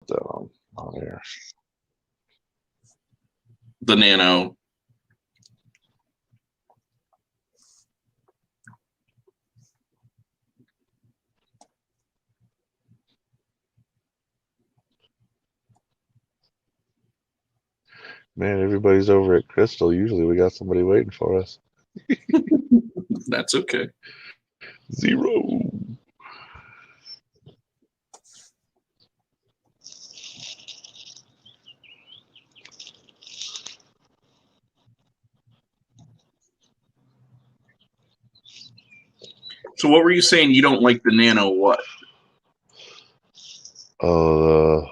that on here. The Nano. Man, everybody's over at Crystal. Usually we got somebody waiting for us. That's okay. 0. So what were you saying? You don't like the Nano what? Oh,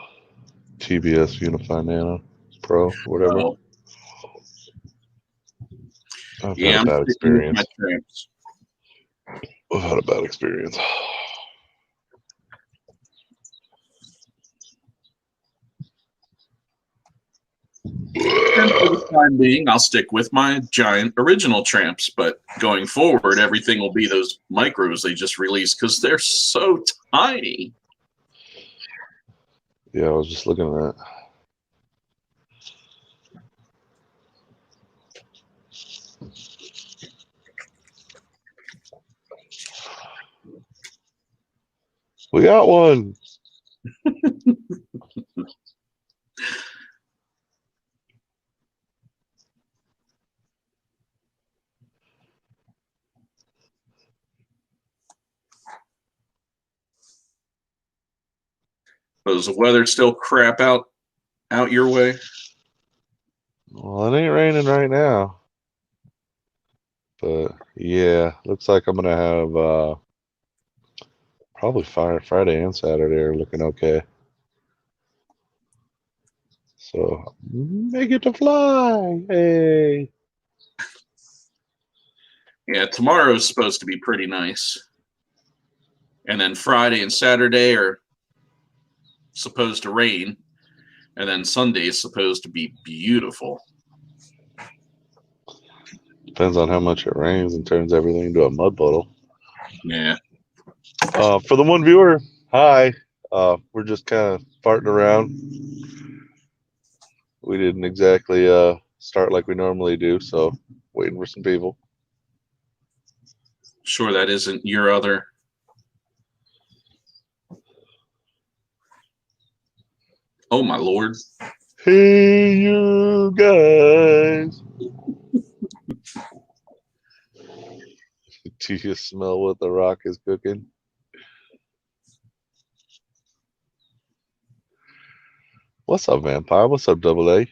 the TBS Unify Nano Pro, whatever. Oh. I've Yeah, had a I'm bad sticking with experience. my tramps. I've had a bad experience. And for the time being, I'll stick with my giant original tramps, but going forward, everything will be those micros they just released because they're so tiny. Yeah, I was just looking at that. We got one. Does the weather still crap out your way? Well, it ain't raining right now. But yeah, looks like I'm gonna have probably Friday and Saturday are looking okay. So make it to fly. Hey. Yeah, tomorrow's supposed to be pretty nice. And then Friday and Saturday are supposed to rain. And then Sunday is supposed to be beautiful. Depends on how much it rains and turns everything into a mud puddle. Yeah. For the one viewer, hi. We're just kind of farting around. We didn't exactly start like we normally do, so waiting for some people. Sure, that isn't your other. Oh, my Lord. Hey, you guys. Do you smell what the Rock is cooking? What's up, Vampire? What's up, Double A?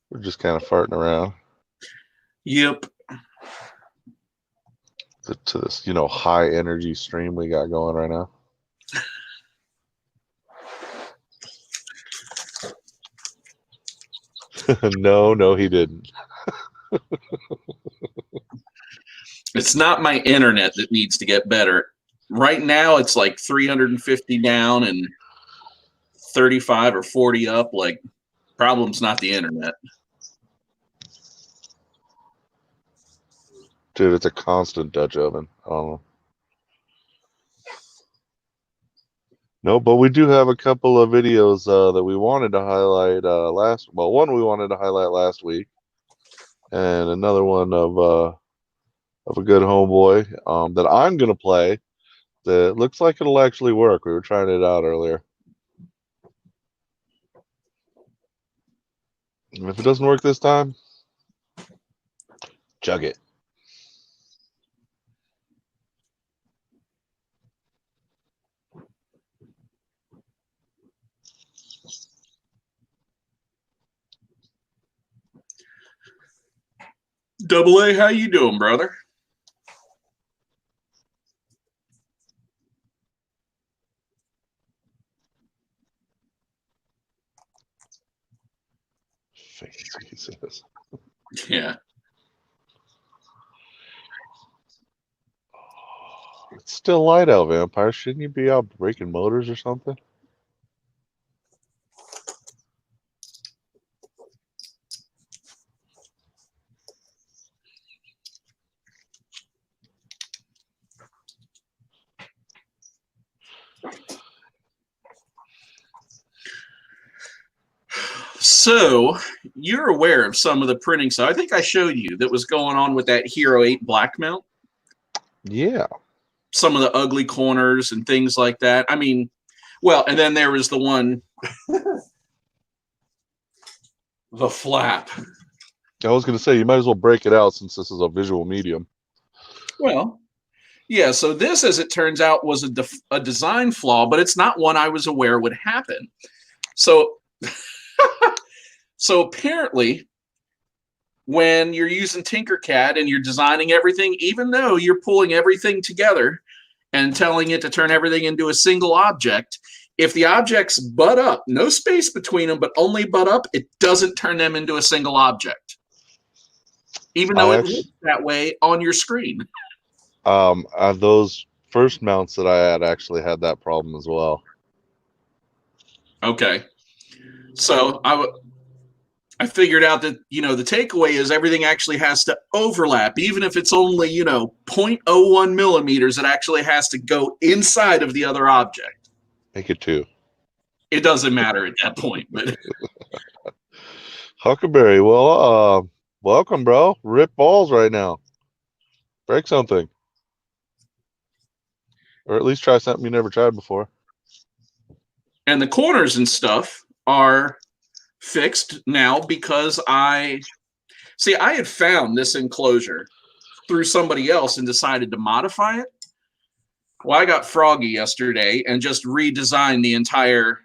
We're just kind of farting around. Yep. To this, high energy stream we got going right now. No, he didn't. It's not my internet that needs to get better. Right now, it's like 350 down and 35 or 40 up. Like, problem's not the internet. Dude, it's a constant Dutch oven. I don't know. No, but we do have a couple of videos that we wanted to highlight one we wanted to highlight last week, and another one of a good homeboy that I'm gonna play. That looks like it'll actually work. We were trying it out earlier. And if it doesn't work this time, chug it. Double A, how you doing, brother? Fancy, he says. Yeah. It's still light out, Vampire. Shouldn't you be out breaking motors or something? So you're aware of some of the printing stuff. I think I showed you that was going on with that Hero 8 black mount. Yeah. Some of the ugly corners and things like that. I mean, well, and then there was the one, the flap. I was going to say, you might as well break it out since this is a visual medium. Well, yeah, so this, as it turns out, was a design flaw, but it's not one I was aware would happen. So, so apparently, when you're using Tinkercad and you're designing everything, even though you're pulling everything together and telling it to turn everything into a single object, if the objects butt up, no space between them, but only butt up, it doesn't turn them into a single object. Even though it looks that way on your screen. Those first mounts that I had actually had that problem as well. Okay. So I figured out that, you know, the takeaway is everything actually has to overlap. Even if it's only, you know, 0.01 millimeters, it actually has to go inside of the other object. Make it 2. It doesn't matter at that point. But Huckleberry, well, welcome, bro. Rip balls right now. Break something. Or at least try something you never tried before. And the corners and stuff are fixed now because I had found this enclosure through somebody else and decided to modify it. Well, I got froggy yesterday and just redesigned the entire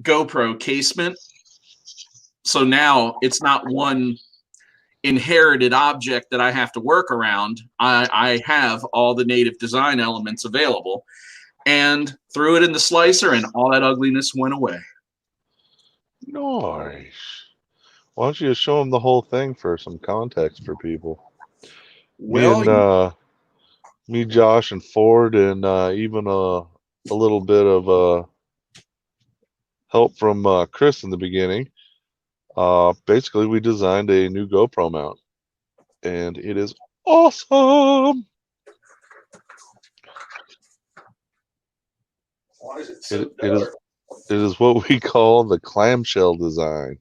GoPro casement. So now it's not one inherited object that I have to work around. I have all the native design elements available and threw it in the slicer and all that ugliness went away. Nice. Why don't you just show them the whole thing for some context for people? Well, me, Josh, and Ford, and even a little bit of help from Chris in the beginning. Basically, we designed a new GoPro mount, and it is awesome. Why is it so dark? It is what we call the clamshell design.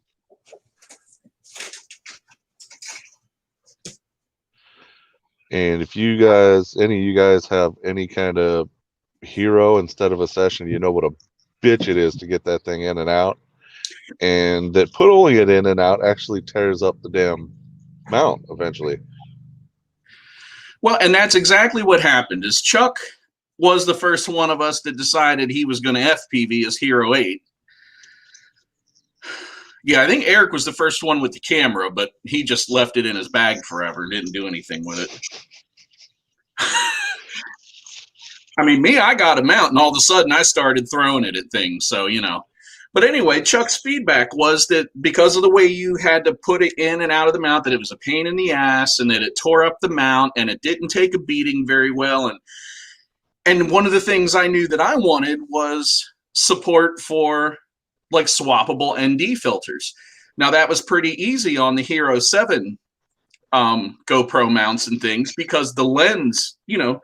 And if you guys, any of you guys have any kind of Hero instead of a Session, you know what a bitch it is to get that thing in and out. And that pulling it in and out actually tears up the damn mount eventually. Well, and that's exactly what happened. Is Chuck was the first one of us that decided he was going to FPV his Hero 8. Yeah, I think Eric was the first one with the camera, but he just left it in his bag forever and didn't do anything with it. I mean, me, I got a mount, and all of a sudden I started throwing it at things, so, you know. But anyway, Chuck's feedback was that because of the way you had to put it in and out of the mount, that it was a pain in the ass, and that it tore up the mount, and it didn't take a beating very well, and one of the things I knew that I wanted was support for like swappable ND filters. Now that was pretty easy on the Hero 7 GoPro mounts and things because the lens, you know,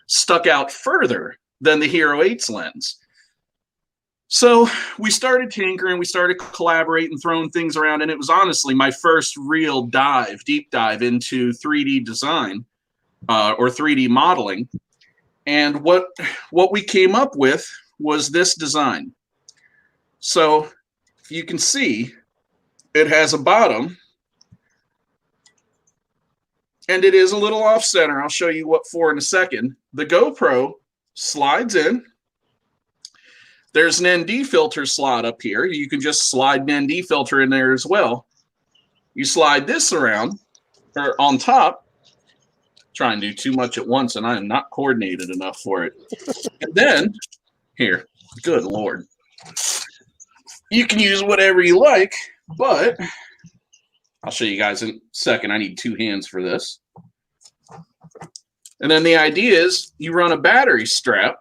stuck out further than the Hero 8's lens. So we started tinkering, we started collaborating, throwing things around, and it was honestly my first real deep dive into 3D design or 3D modeling. And what we came up with was this design. So if you can see, it has a bottom, and it is a little off center. I'll show you what for in a second. The GoPro slides in. There's an ND filter slot up here. You can just slide an ND filter in there as well. You slide this around, or on top. Try and do too much at once, and I am not coordinated enough for it. And then, here, good Lord. You can use whatever you like, but I'll show you guys in a second. I need 2 hands for this. And then the idea is you run a battery strap.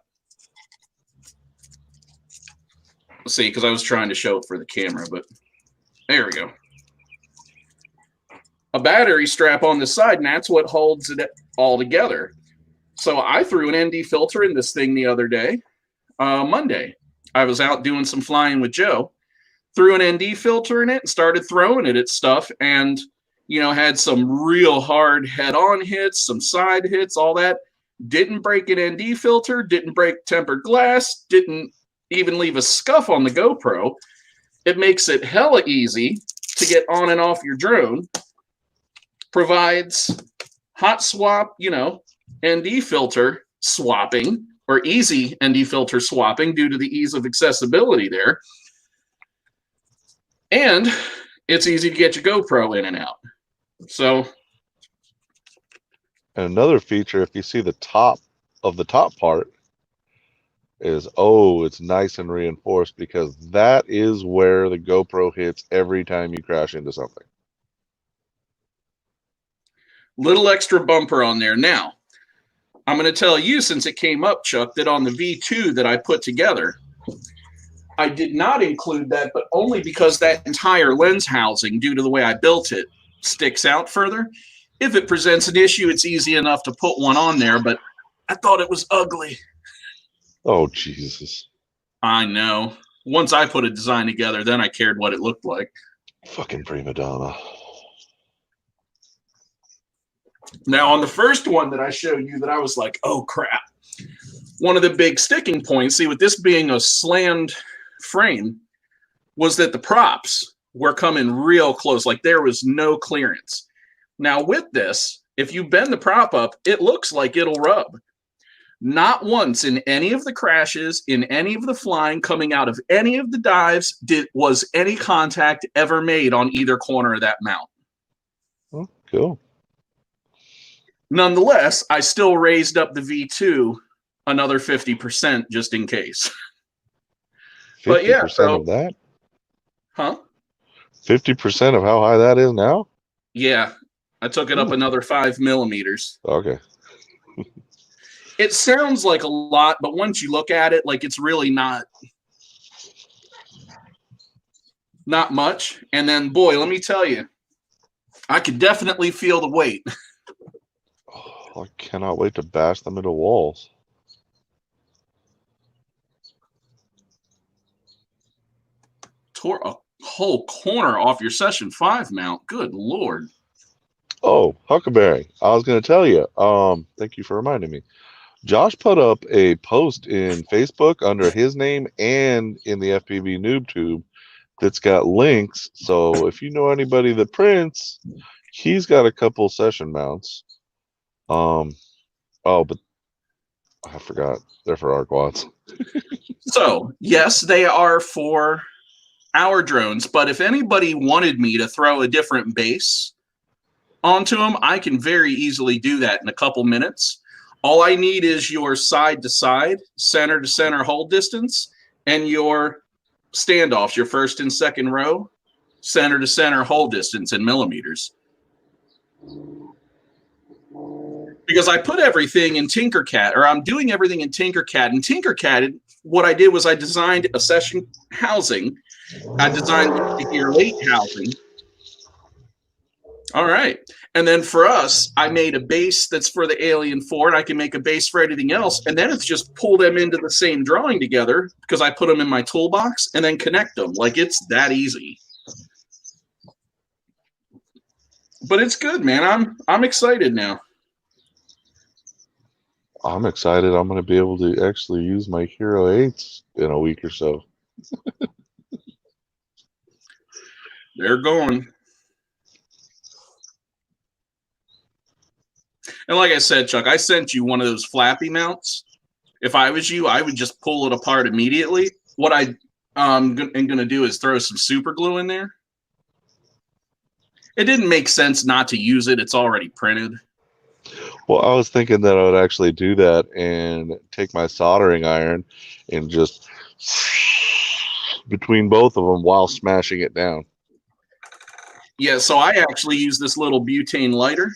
Let's see, because I was trying to show it for the camera, but there we go. A battery strap on the side, and that's what holds it all together. So I threw an ND filter in this thing the other day, Monday. I was out doing some flying with Joe, threw an ND filter in it and started throwing it at stuff, and had some real hard head-on hits, some side hits, all that. Didn't break an ND filter, didn't break tempered glass, didn't even leave a scuff on the GoPro. It makes it hella easy to get on and off your drone. Provides hot swap, ND filter swapping, or easy ND filter swapping due to the ease of accessibility there. And it's easy to get your GoPro in and out. So, and another feature, if you see the top of the top part, is it's nice and reinforced, because that is where the GoPro hits every time you crash into something. Little extra bumper on there. Now, I'm going to tell you, since it came up, Chuck, that on the V2 that I put together, I did not include that, but only because that entire lens housing, due to the way I built it, sticks out further. If it presents an issue, it's easy enough to put one on there, but I thought it was ugly. Oh, Jesus. I know. Once I put a design together, then I cared what it looked like. Fucking prima donna. Now, on the first one that I showed you that I was like, oh, crap. One of the big sticking points, see, with this being a slammed frame, was that the props were coming real close. Like, there was no clearance. Now, with this, if you bend the prop up, it looks like it'll rub. Not once in any of the crashes, in any of the flying, coming out of any of the dives, was any contact ever made on either corner of that mount. Oh, cool. Nonetheless, I still raised up the V2 another 50% just in case. 50% but yeah, so, of that? Huh? 50% of how high that is now? Yeah. I took it up another 5 millimeters. Okay. It sounds like a lot, but once you look at it, like, it's really not much. And then, boy, let me tell you, I could definitely feel the weight. Oh, I cannot wait to bash them into walls. Tore a whole corner off your Session 5 mount. Good Lord. Oh, Huckleberry. I was going to tell you. Thank you for reminding me. Josh put up a post in Facebook under his name and in the FPVnoobtube that's got links. So if you know anybody that prints, he's got a couple session mounts. Oh, but I forgot. They're for our quads. So, yes, they are for our drones, but if anybody wanted me to throw a different base onto them, I can very easily do that in a couple minutes. All I need is your side-to-side, center-to-center hold distance, and your standoffs, your first and second row, center-to-center hold distance in millimeters. Because I put everything in Tinkercad, or I'm doing everything in Tinkercad. And Tinkercad, what I did was I designed a session housing. I designed the gear late housing. All right. And then for us, I made a base that's for the Alien 4, and I can make a base for anything else. And then it's just pull them into the same drawing together because I put them in my toolbox and then connect them. Like, it's that easy. But it's good, man. I'm excited now. I'm excited. I'm going to be able to actually use my Hero 8s in a week or so. They're going. And like I said, Chuck, I sent you one of those flappy mounts. If I was you, I would just pull it apart immediately. What I am going to do is throw some super glue in there. It didn't make sense not to use it. It's already printed. Well, I was thinking that I would actually do that and take my soldering iron and just between both of them while smashing it down. Yeah, so I actually use this little butane lighter.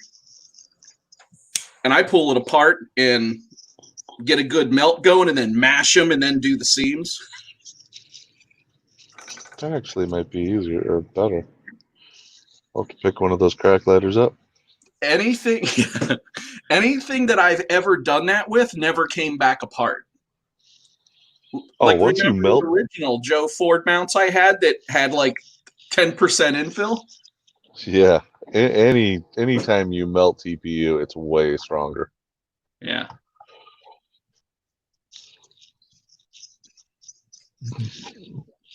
And I pull it apart and get a good melt going and then mash them and then do the seams. That actually might be easier or better. I'll have to pick one of those crack lighters up. Anything that I've ever done that with never came back apart. Oh, Like, once you remember the melt, original Joe Ford mounts I had that had like 10% infill? yeah. Anytime you melt TPU, it's way stronger. Yeah.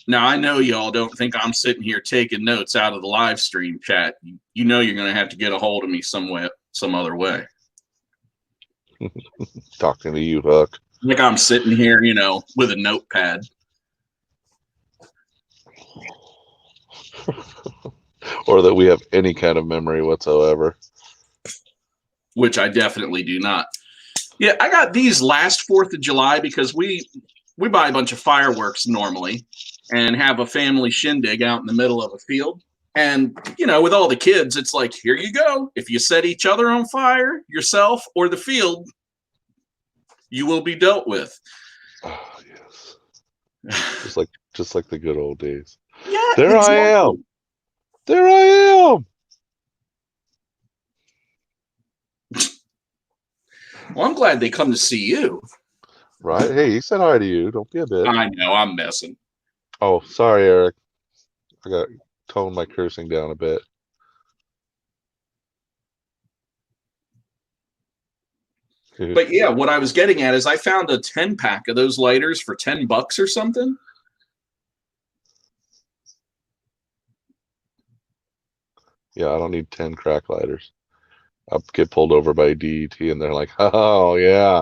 Now, I know y'all don't think I'm sitting here taking notes out of the live stream chat. You know you're going to have to get a hold of me some other way. Talking to you, Huck. Like I'm sitting here, with a notepad. Or that we have any kind of memory whatsoever. Which I definitely do not. Yeah, I got these last 4th of July because we buy a bunch of fireworks normally and have a family shindig out in the middle of a field. And, with all the kids, it's like, here you go. If you set each other on fire, yourself or the field, you will be dealt with. Oh, yes. just like the good old days. Yeah, there exactly. I am. There I am. Well, I'm glad they come to see you. Right? Hey, he said hi to you. Don't be a bitch. I know, I'm messing. Oh, sorry, Eric. I got toned my cursing down a bit. But yeah, what I was getting at is I found a 10-pack of those lighters for $10 or something. Yeah, I don't need 10 crack lighters. I'll get pulled over by DET and they're like, oh, yeah,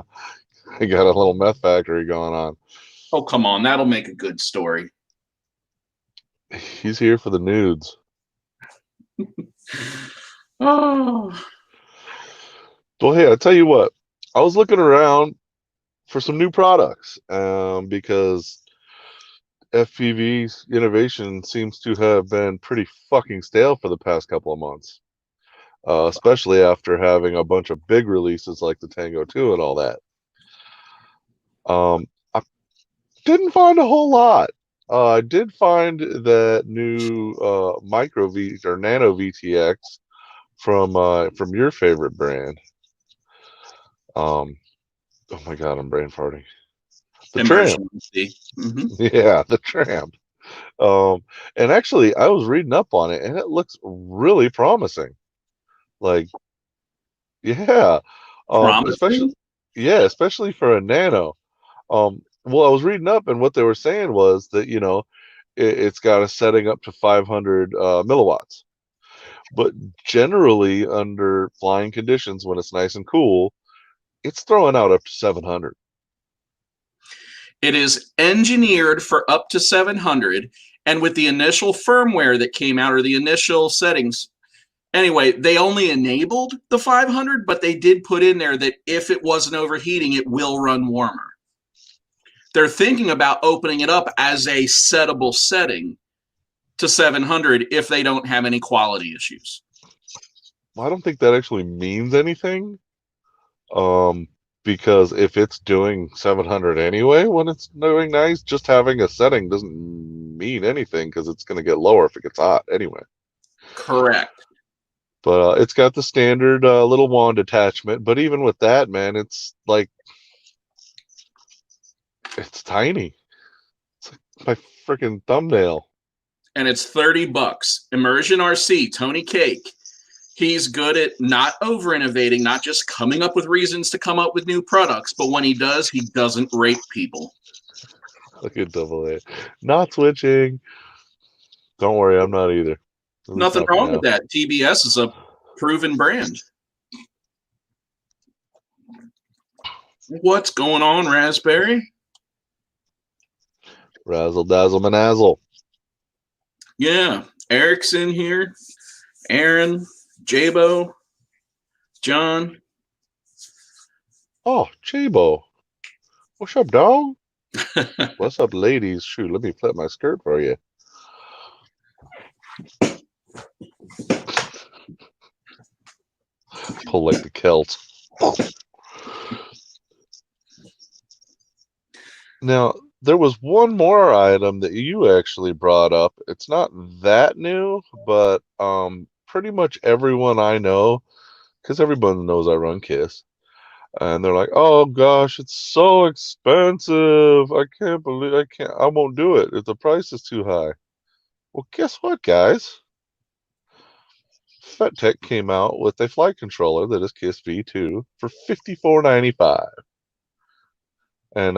I got a little meth factory going on. Oh, come on. That'll make a good story. He's here for the nudes. Oh. Well, hey, I'll tell you what. I was looking around for some new products because FPV's innovation seems to have been pretty fucking stale for the past couple of months. Especially after having a bunch of big releases like the Tango 2 and all that. I didn't find a whole lot. I did find that new micro V or nano VTX from your favorite brand. Oh my god, I'm brain farting. The Tramp. Yeah, the Tramp. And actually, I was reading up on it, and it looks really promising. Like, yeah, especially for a nano. Well, I was reading up, and what they were saying was that it's got a setting up to 500 milliwatts, but generally under flying conditions, when it's nice and cool, it's throwing out up to 700. It is engineered for up to 700, and with the initial firmware that came out, or the initial settings, anyway, they only enabled the 500, but they did put in there that if it wasn't overheating, it will run warmer. They're thinking about opening it up as a settable setting to 700 if they don't have any quality issues. Well, I don't think that actually means anything. Because if it's doing 700 anyway, when it's doing nice, just having a setting doesn't mean anything because it's going to get lower if it gets hot anyway. Correct. But it's got the standard little wand attachment. But even with that, man, it's like, it's tiny. It's like my freaking thumbnail. And it's $30. Immersion RC, Tony Cake. He's good at not over-innovating, not just coming up with reasons to come up with new products, but when he does, he doesn't rape people. Look at Double A. Not switching. Don't worry, I'm not either. Nothing wrong with that. TBS is a proven brand. What's going on, Raspberry? Razzle dazzle manazzle. Yeah, Eric's in here. Aaron, Jabo, John. Oh, Jabo. What's up, dog? What's up, ladies? Shoot, let me flip my skirt for you. Pull like the Celts. Now, there was one more item that you actually brought up. It's not that new, but pretty much everyone I know, because everyone knows I run KISS, And they're like, "Oh gosh, it's so expensive. I can't believe I won't do it if the price is too high." Well, guess what, guys? FetTech came out with a flight controller that is KISS V2 for $54.95. And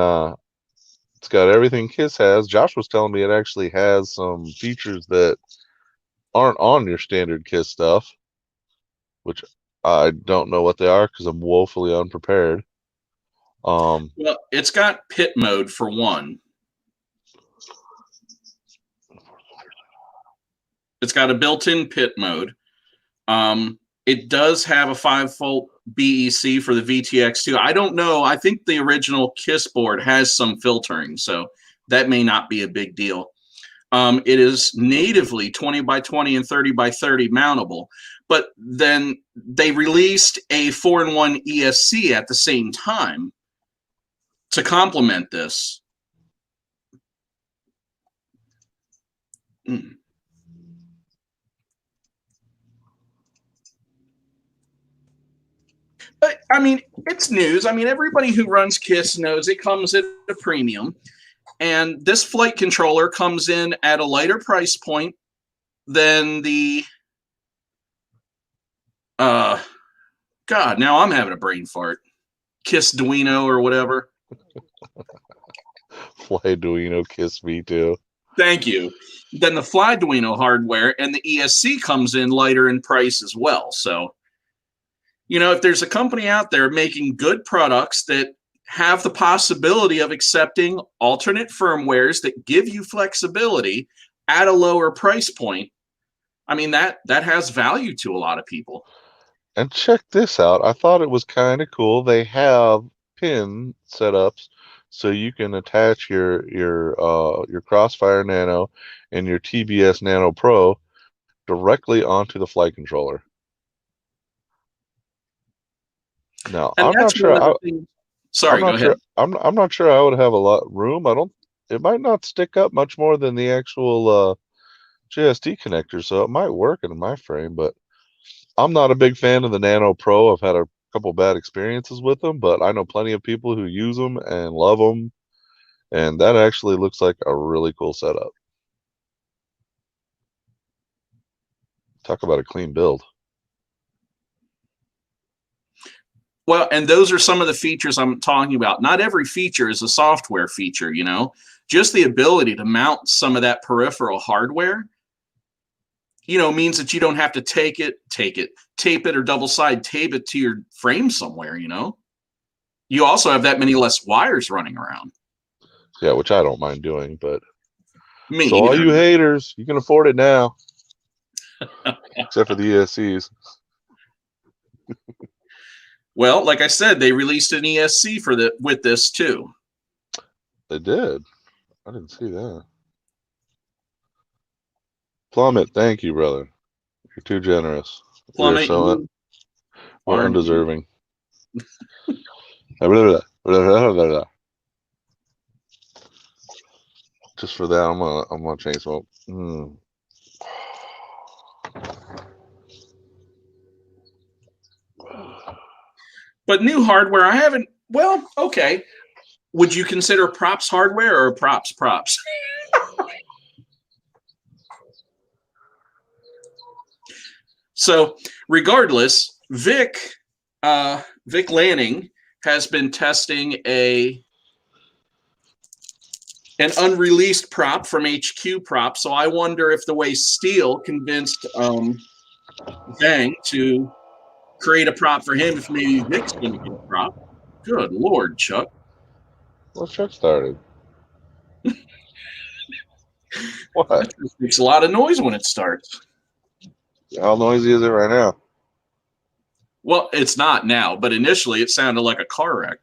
it's got everything KISS has. Josh was telling me it actually has some features that aren't on your standard KISS stuff, which I don't know what they are because I'm woefully unprepared. Well, it's got pit mode for one. It's got a built-in pit mode. It does have a 5-volt BEC for the VTX2. I don't know. I think the original KISS board has some filtering, so that may not be a big deal. It is natively 20 by 20 and 30 by 30 mountable, but then they released a 4-in-1 ESC at the same time to complement this. But I mean, it's news. I mean, everybody who runs KISS knows it comes at a premium. And this flight controller comes in at a lighter price point than the God, now I'm having a brain fart. KISS Duino or whatever. Flyduino KISS V2. Thank you. Then the Flyduino hardware and the ESC comes in lighter in price as well. So, you know, if there's a company out there making good products that have the possibility of accepting alternate firmwares that give you flexibility at a lower price point, I mean, that has value to a lot of people. And check this out. I thought it was kind of cool. They have pin setups so you can attach your Crossfire Nano and your TBS Nano Pro directly onto the flight controller. Now, And I'm not sure. Sorry, go ahead. I'm not sure I would have a lot of room. It might not stick up much more than the actual JST connector, so it might work in my frame, but I'm not a big fan of the Nano Pro. I've had a couple bad experiences with them, but I know plenty of people who use them and love them, and that actually looks like a really cool setup. Talk about a clean build. Well, and those are some of the features I'm talking about. Not every feature is a software feature, you know, just the ability to mount some of that peripheral hardware, you know, means that you don't have to tape it or double side tape it to your frame somewhere, you know. You also have that many less wires running around. Yeah, which I don't mind doing, but Me so all either. you haters, you can afford it now. Except for the ESCs. Well, like I said, they released an ESC with this too. They did. I didn't see that. Plummet, thank you, brother. You're too generous. Plummet, We're undeserving. Just for that, I'm gonna chain smoke. But new hardware, I haven't. Well, okay. Would you consider props hardware or props? So, regardless, Vic Lanning has been testing an unreleased prop from HQ Prop. So I wonder if the way Steele convinced Zhang to create a prop for him, if maybe Vic's going to get a prop. Good Lord, Chuck. Well, Chuck started. What? That makes a lot of noise when it starts. How noisy is it right now? Well, it's not now, but initially it sounded like a car wreck.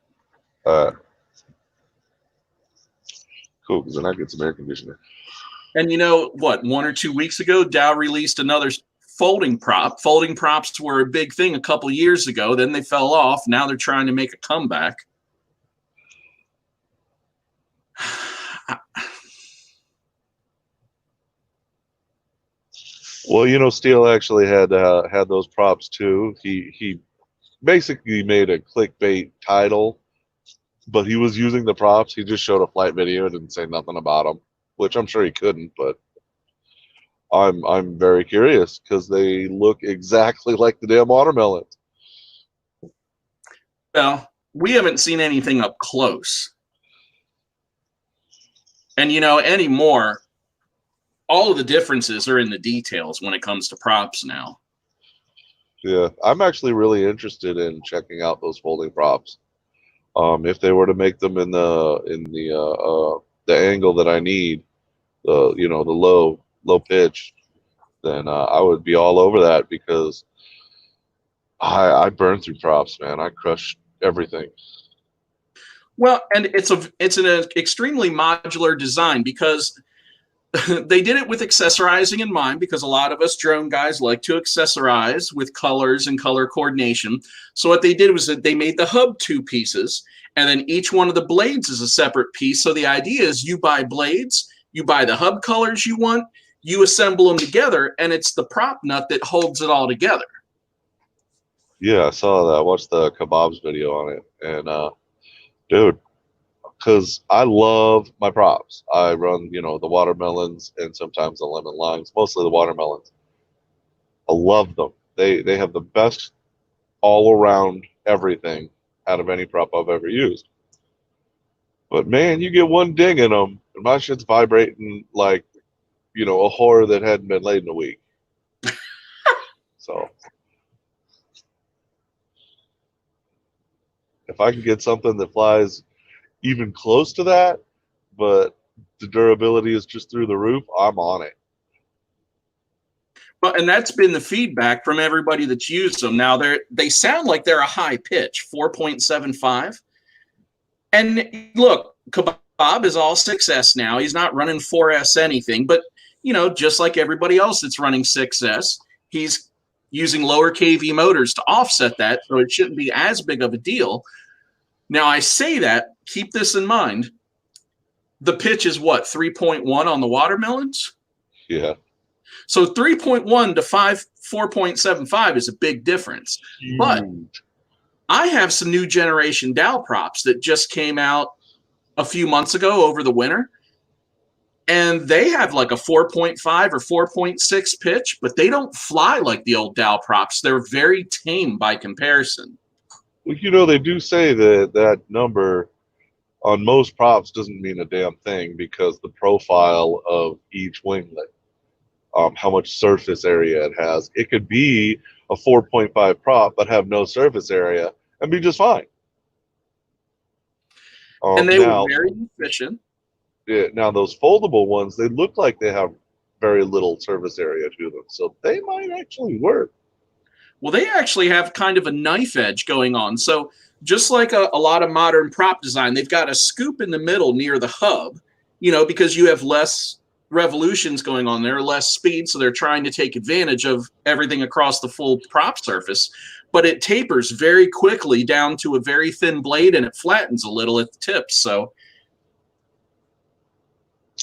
Cool, because then I get some air conditioner. And you know what? 1 or 2 weeks ago, Dow released another folding prop. Folding props were a big thing a couple years ago. Then they fell off. Now they're trying to make a comeback. Well, you know, Steele actually had those props too. He basically made a clickbait title, but he was using the props. He just showed a flight video and didn't say nothing about them, which I'm sure he couldn't. But I'm very curious because they look exactly like the damn watermelons. Well, we haven't seen anything up close. And, you know, anymore, all of the differences are in the details when it comes to props now. Yeah, I'm actually really interested in checking out those folding props. If they were to make them in the angle that I need, the low pitch, then I would be all over that because I burn through props, man. I crush everything. Well, and it's an extremely modular design because they did it with accessorizing in mind, because a lot of us drone guys like to accessorize with colors and color coordination. So what they did was that they made the hub 2 pieces, and then each one of the blades is a separate piece. So the idea is you buy blades, you buy the hub colors you want, you assemble them together, and it's the prop nut that holds it all together. Yeah, I saw that. I watched the Kebabs video on it, and dude, because I love my props. I run, the watermelons and sometimes the lemon limes, mostly the watermelons. I love them. They have the best all around everything out of any prop I've ever used. But man, you get one ding in them, and my shit's vibrating like, a whore that hadn't been laid in a week. So if I can get something that flies even close to that, but the durability is just through the roof, I'm on it. Well, and that's been the feedback from everybody that's used them. Now they sound like they're a high pitch, 4.75. And look, Kebab is all 6S now. He's not running 4S anything, but just like everybody else that's running 6S, he's using lower KV motors to offset that, so it shouldn't be as big of a deal. Now, I say that, keep this in mind. The pitch is what, 3.1 on the watermelons? Yeah. So 3.1 to 4.75 is a big difference. Huge. But I have some new generation Dow props that just came out a few months ago over the winter. And they have like a 4.5 or 4.6 pitch, but they don't fly like the old Dow props. They're very tame by comparison. Well, they do say that number on most props doesn't mean a damn thing because the profile of each winglet, how much surface area it has. It could be a 4.5 prop but have no surface area and be just fine. And they were very efficient. Yeah, now those foldable ones, they look like they have very little surface area to them, so they might actually work. Well, they actually have kind of a knife edge going on. So just like a lot of modern prop design, they've got a scoop in the middle near the hub, because you have less revolutions going on there, less speed. So they're trying to take advantage of everything across the full prop surface. But it tapers very quickly down to a very thin blade, and it flattens a little at the tips. So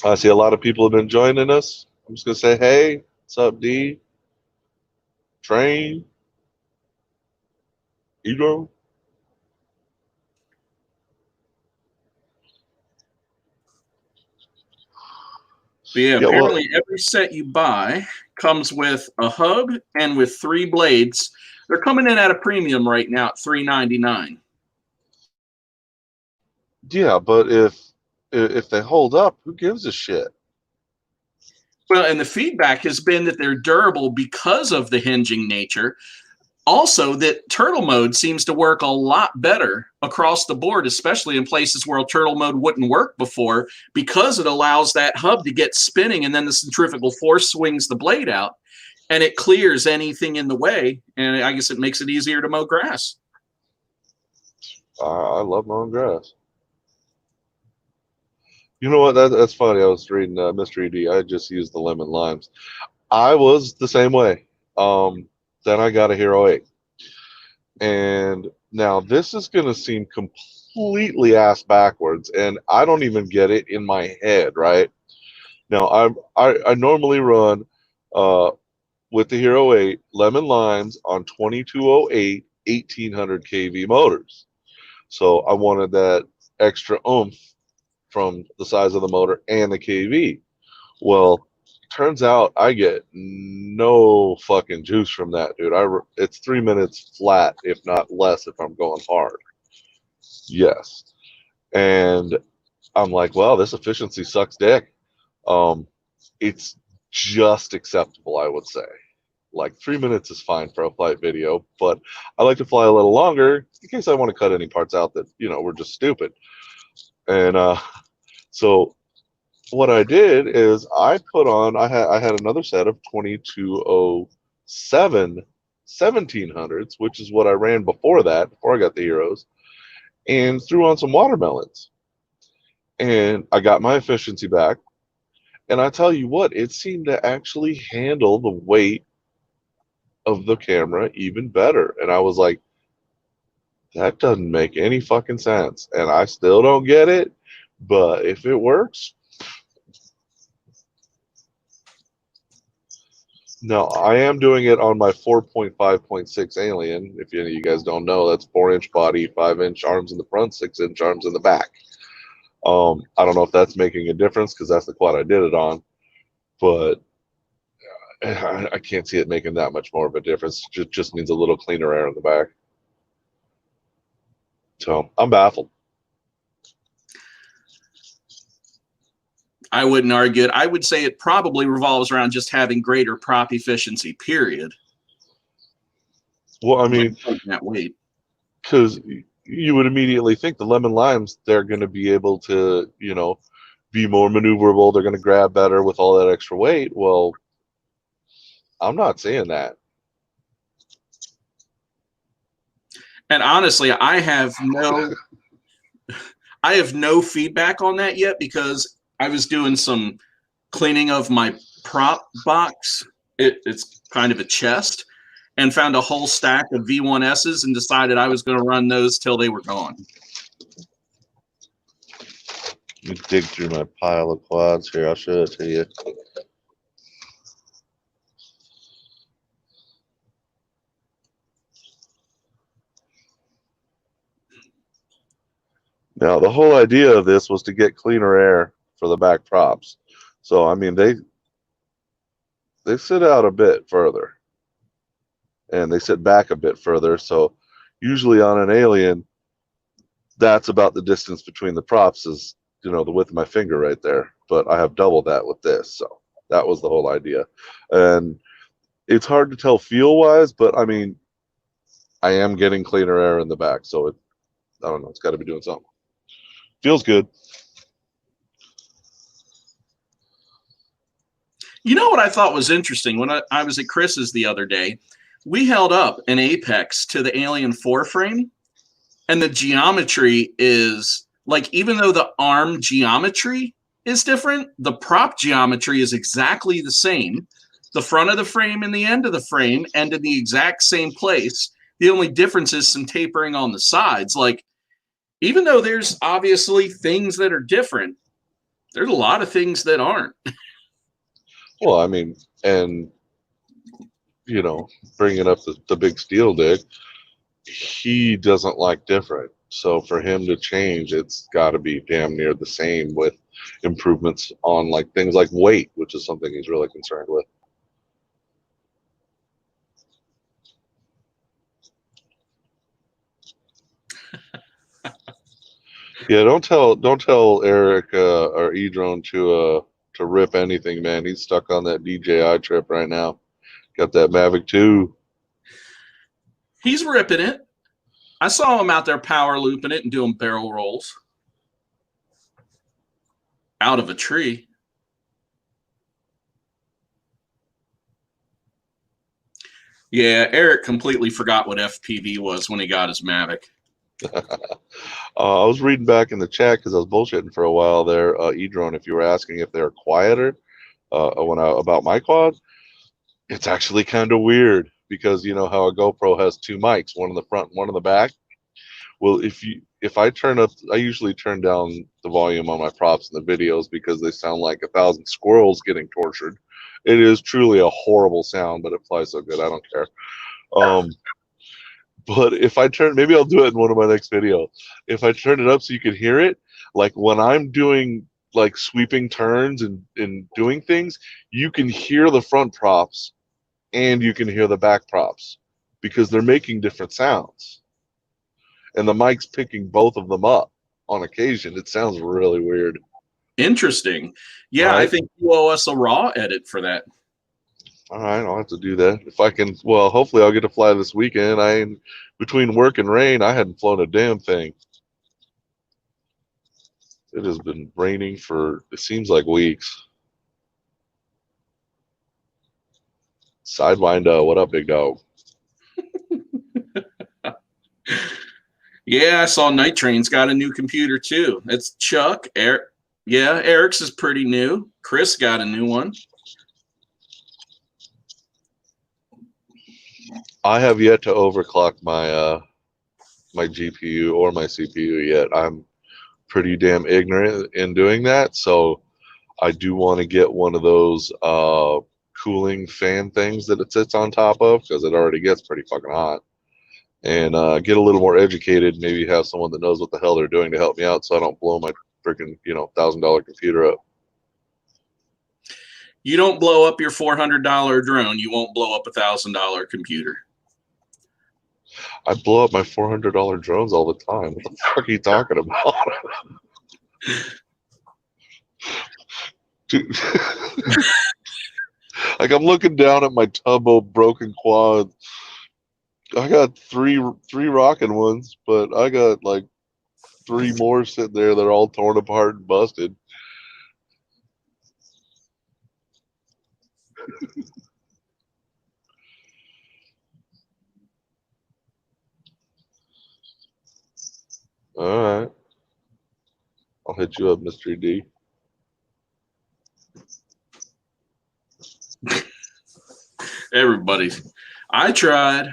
I see a lot of people have been joining us. I'm just going to say, hey, what's up, D? Train? Ego? But yeah, apparently every set you buy comes with a hub and with 3 blades. They're coming in at a premium right now at $399. Yeah, but if they hold up, who gives a shit? Well, and the feedback has been that they're durable because of the hinging nature. Also, that turtle mode seems to work a lot better across the board, especially in places where turtle mode wouldn't work before, because it allows that hub to get spinning, and then the centrifugal force swings the blade out, and it clears anything in the way, and I guess it makes it easier to mow grass. I love mowing grass. You know what? That's funny. I was reading Mystery D. I just used the lemon limes. I was the same way. Then I got a Hero 8. And now this is going to seem completely ass backwards, and I don't even get it in my head, right? Now, I normally run with the Hero 8 lemon limes on 2208 1800 kV motors. So I wanted that extra oomph from the size of the motor and the kV. Well, turns out I get no fucking juice from that, dude. It's 3 minutes flat, if not less, if I'm going hard. Yes. And I'm like, well, this efficiency sucks dick. It's just acceptable, I would say. Like 3 minutes is fine for a flight video, but I like to fly a little longer in case I want to cut any parts out that, you know, were just stupid. And so what I did is I put on, I had another set of 2207 1700s, which is what I ran before that, before I got the Heroes, and threw on some watermelons. And I got my efficiency back. And I tell you what, it seemed to actually handle the weight of the camera even better. And I was like, that doesn't make any fucking sense. And I still don't get it. But if it works, no, I am doing it on my 4.5.6 Alien. If any of you guys don't know, that's 4-inch body, 5-inch arms in the front, 6-inch arms in the back. I don't know if that's making a difference because that's the quad I did it on, but I can't see it making that much more of a difference. It just means a little cleaner air in the back. So I'm baffled. I wouldn't argue it. I would say it probably revolves around just having greater prop efficiency, period. Well, I mean, that weight. Because you would immediately think the lemon limes, they're going to be able to, you know, be more maneuverable. They're going to grab better with all that extra weight. Well, I'm not saying that. And honestly, I have no feedback on that yet because I was doing some cleaning of my prop box. It's kind of a chest, and found a whole stack of V1Ss and decided I was going to run those till they were gone. Let me dig through my pile of quads here. I'll show it to you. Now, the whole idea of this was to get cleaner air for the back props. So, I mean, they sit out a bit further. And they sit back a bit further. So, usually on an Alien, that's about the distance between the props is, you know, the width of my finger right there. But I have double that with this. So, that was the whole idea. And it's hard to tell feel-wise, but, I mean, I am getting cleaner air in the back. So, I don't know. It's got to be doing something. Feels good. You know what I thought was interesting? When I was at Chris's the other day, we held up an Apex to the Alien 4 frame, and the geometry is like, even though the arm geometry is different, the prop geometry is exactly the same. The front of the frame and the end of the frame end in the exact same place. The only difference is some tapering on the sides. Like, even though there's obviously things that are different, there's a lot of things that aren't. Well, I mean, and, you know, bringing up the big steel dig, he doesn't like different. So for him to change, it's got to be damn near the same with improvements on like things like weight, which is something he's really concerned with. Yeah, don't tell Eric or Edrone to rip anything, man. He's stuck on that DJI trip right now. Got that Mavic 2. He's ripping it. I saw him out there power looping it and doing barrel rolls out of a tree. Yeah, Eric completely forgot what FPV was when he got his Mavic. I was reading back in the chat because I was bullshitting for a while there, Edrone, if you were asking if they're quieter about my quad, it's actually kind of weird because you know how a GoPro has two mics, one in the front and one in the back. Well, if I turn up, I usually turn down the volume on my props in the videos because they sound like 1,000 squirrels getting tortured. It is truly a horrible sound, but it flies so good, I don't care. But if I turn, maybe I'll do it in one of my next videos. If I turn it up so you can hear it, like when I'm doing like sweeping turns and doing things, you can hear the front props and you can hear the back props because they're making different sounds. And the mic's picking both of them up on occasion. It sounds really weird. Interesting. Yeah, I Right? think you owe us a raw edit for that. All right, I'll have to do that. If I can, well, hopefully I'll get to fly this weekend. Between work and rain, I hadn't flown a damn thing. It has been raining for, it seems like weeks. Sidewinder, what up, big dog? Yeah, I saw Night Train's got a new computer too. It's Chuck. Eric. Yeah, Eric's is pretty new. Chris got a new one. I have yet to overclock my my GPU or my CPU yet. I'm pretty damn ignorant in doing that, so I do want to get one of those cooling fan things that it sits on top of because it already gets pretty fucking hot. And get a little more educated. Maybe have someone that knows what the hell they're doing to help me out, so I don't blow my freaking $1,000 computer up. You don't blow up your $400 drone, you won't blow up a $1,000 computer. I blow up my $400 drones all the time. What the fuck are you talking about? Dude. Like I'm looking down at my tub of broken quads. I got three rocking ones, but I got like 3 more sitting there that are all torn apart and busted. All right. I'll hit you up, Mr. D. Everybody. I tried.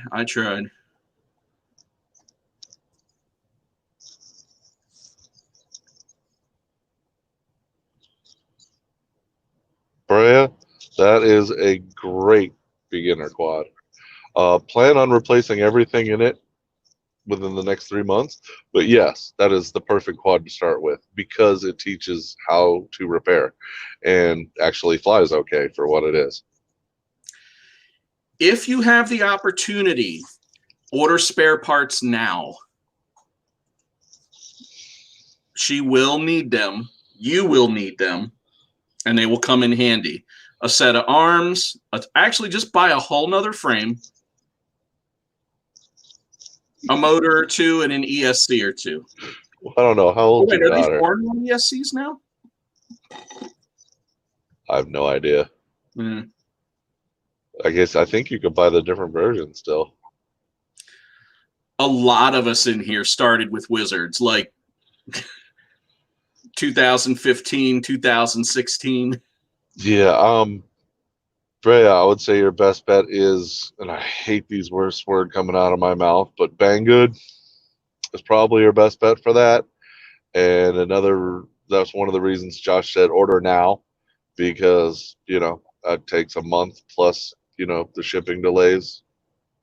Brea, that is a great beginner quad. Plan on replacing everything in it within the next 3 months. But yes, that is the perfect quad to start with because it teaches how to repair and actually flies okay for what it is. If you have the opportunity, order spare parts now. She will need them. You will need them. And they will come in handy. A set of arms. Actually, just buy a whole nother frame. A motor or two and an ESC or two. Well, I don't know. How old's your daughter? Are these foreign ESCs now? I have no idea. Mm. I think you could buy the different versions still. A lot of us in here started with Wizards, like 2015, 2016. Yeah, Brea, I would say your best bet is, and I hate these worst word coming out of my mouth, but Banggood is probably your best bet for that. And that's one of the reasons Josh said order now, because that takes a month plus the shipping delays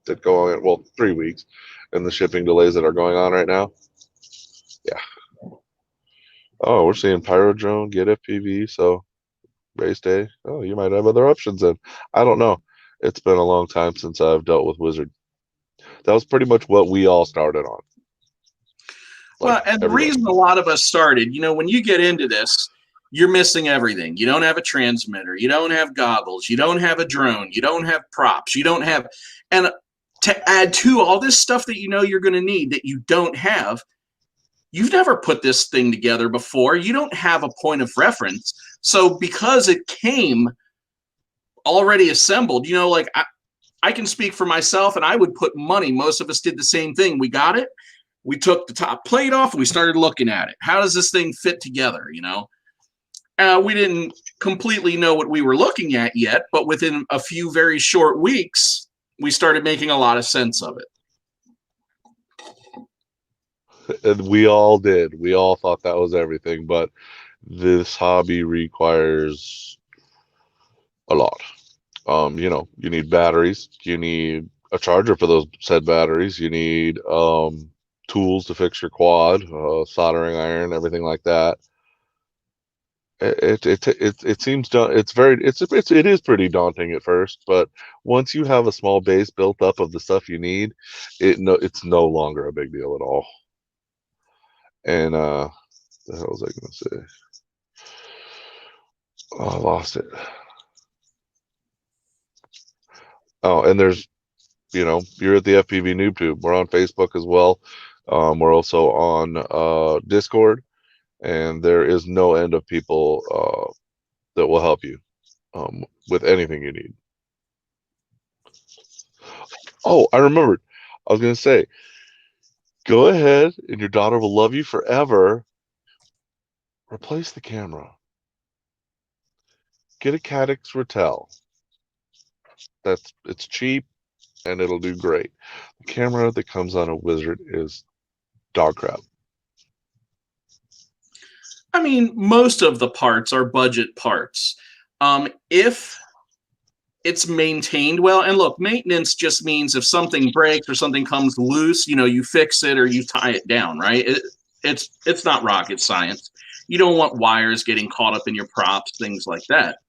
that go on. Well, 3 weeks, and the shipping delays that are going on right now. Yeah. Oh, we're seeing Pyro Drone get FPV, so race day. Oh, you might have other options then. I don't know. It's been a long time since I've dealt with Wizard. That was pretty much what we all started on. Well, and the reason a lot of us started, when you get into this, you're missing everything. You don't have a transmitter. You don't have goggles. You don't have a drone. You don't have props. You don't have, and to add to all this stuff that you're going to need that you don't have, you've never put this thing together before. You don't have a point of reference. So because it came already assembled, I can speak for myself, and I would put money. Most of us did the same thing. We got it. We took the top plate off and we started looking at it. How does this thing fit together? We didn't completely know what we were looking at yet, but within a few very short weeks, we started making a lot of sense of it. And we all did. We all thought that was everything, but this hobby requires a lot. You need batteries. You need a charger for those said batteries. You need tools to fix your quad, soldering iron, everything like that. It seems it is pretty daunting at first, but once you have a small base built up of the stuff you need, it's no longer a big deal at all. And the hell was I gonna say? Oh, I lost it. Oh, and there's, you're at the FPVnoobtube. We're on Facebook as well. We're also on Discord, and there is no end of people that will help you with anything you need. Oh, I remembered. I was gonna say, go ahead, and your daughter will love you forever. Replace the camera. Get a Cadix Ratel. It's cheap, and it'll do great. The camera that comes on a Wizard is dog crap. I mean, most of the parts are budget parts. If it's maintained well, and look, maintenance just means if something breaks or something comes loose, you fix it or you tie it down, right? It's not rocket science. You don't want wires getting caught up in your props, things like that.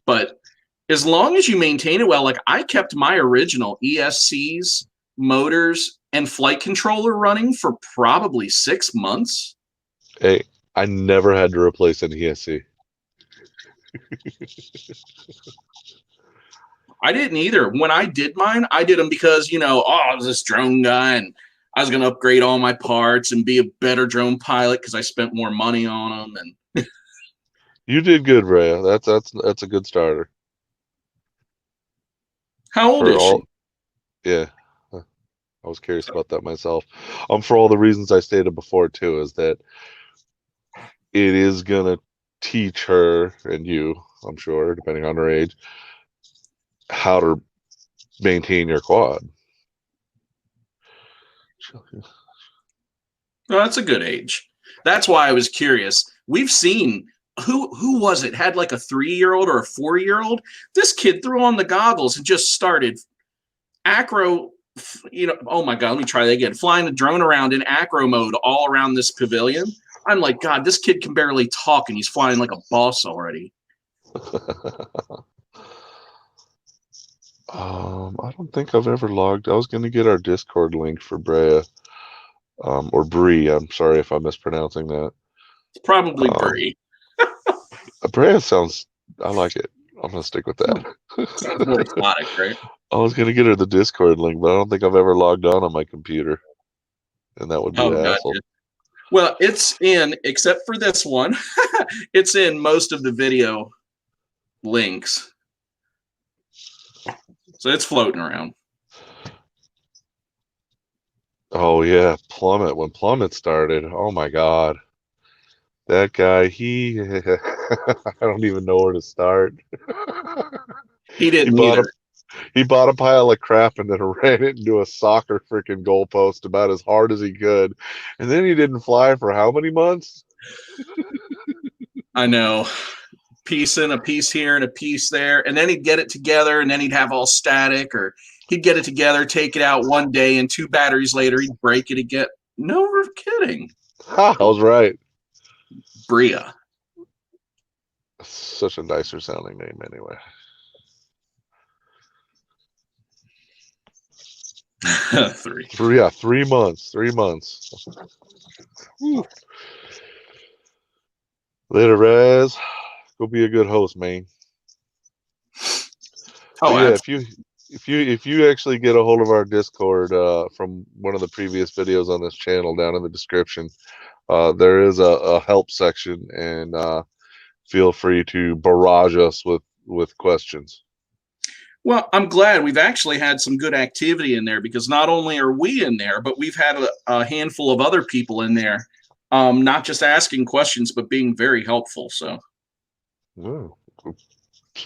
But as long as you maintain it well, like I kept my original ESCs, motors, and flight controller running for probably 6 months. Hey, I never had to replace an ESC. I didn't either. When I did mine, I did them because, I was this drone guy and I was going to upgrade all my parts and be a better drone pilot because I spent more money on them. And You did good, Rhea. That's a good starter. how old is she? Yeah, I was curious about that myself. For all the reasons I stated before too, is that it is gonna teach her and you, I'm sure, depending on her age, how to maintain your quad. Well, that's a good age. That's why I was curious. We've seen who was it? Had like a 3-year-old or a 4-year-old. This kid threw on the goggles and just started acro. Oh my God, let me try that again. Flying the drone around in acro mode all around this pavilion. I'm like, God, this kid can barely talk and he's flying like a boss already. I don't think I've ever logged. I was going to get our Discord link for Brea, or Bree. I'm sorry if I'm mispronouncing that. It's probably Bree. Brea sounds. I like it. I'm going to stick with that. Sounds more exotic, right? I was going to get her the Discord link, but I don't think I've ever logged on my computer, and that would be a hassle. Gotcha. Well, it's in, except for this one, it's in most of the video links. So it's floating around. Oh yeah, Plummet. When Plummet started, oh my God, that guy. I don't even know where to start. He didn't either. He bought a pile of crap and then ran it into a soccer freaking goalpost about as hard as he could, and then he didn't fly for how many months? I know. Piece in, a piece here, and a piece there, and then he'd get it together, and then he'd have all static, or he'd get it together, take it out one day, and 2 batteries later, he'd break it again. No, we're kidding. I was right. Bria. Such a nicer sounding name, anyway. 3. 3 months. 3 months. Whew. Later, Raz. Go be a good host, man. Oh yeah, if you actually get a hold of our Discord from one of the previous videos on this channel, down in the description, there is a help section, and feel free to barrage us with questions. Well, I'm glad we've actually had some good activity in there, because not only are we in there, but we've had a handful of other people in there, not just asking questions, but being very helpful. So, Wow.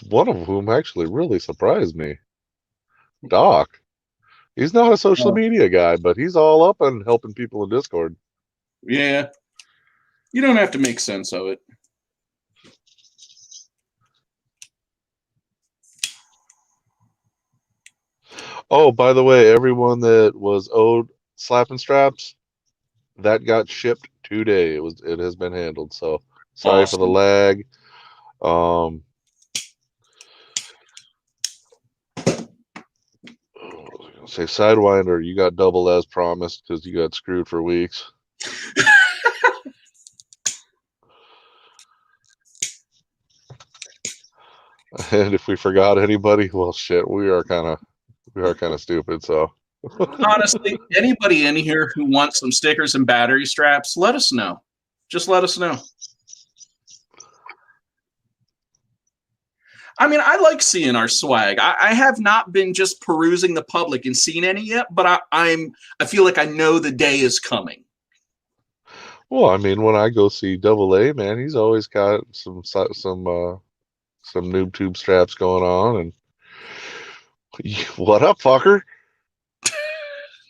One of whom actually really surprised me. Doc. He's not a social media guy, but he's all up on helping people in Discord. Yeah. You don't have to make sense of it. Oh, by the way, everyone that was owed slapping straps, that got shipped today. It has been handled. So sorry for the Awesome. lag. Um, say Sidewinder, you got double as promised because you got screwed for weeks. And if we forgot anybody, well, shit, we are kind of stupid. So Honestly, anybody in here who wants some stickers and battery straps, let us know. Just let us know. I mean, I like seeing our swag. I have not been just perusing the public and seen any yet, but I feel like I know the day is coming. well, I mean, when I go see Double A, man, he's always got some noob tube straps going on. And what up, fucker?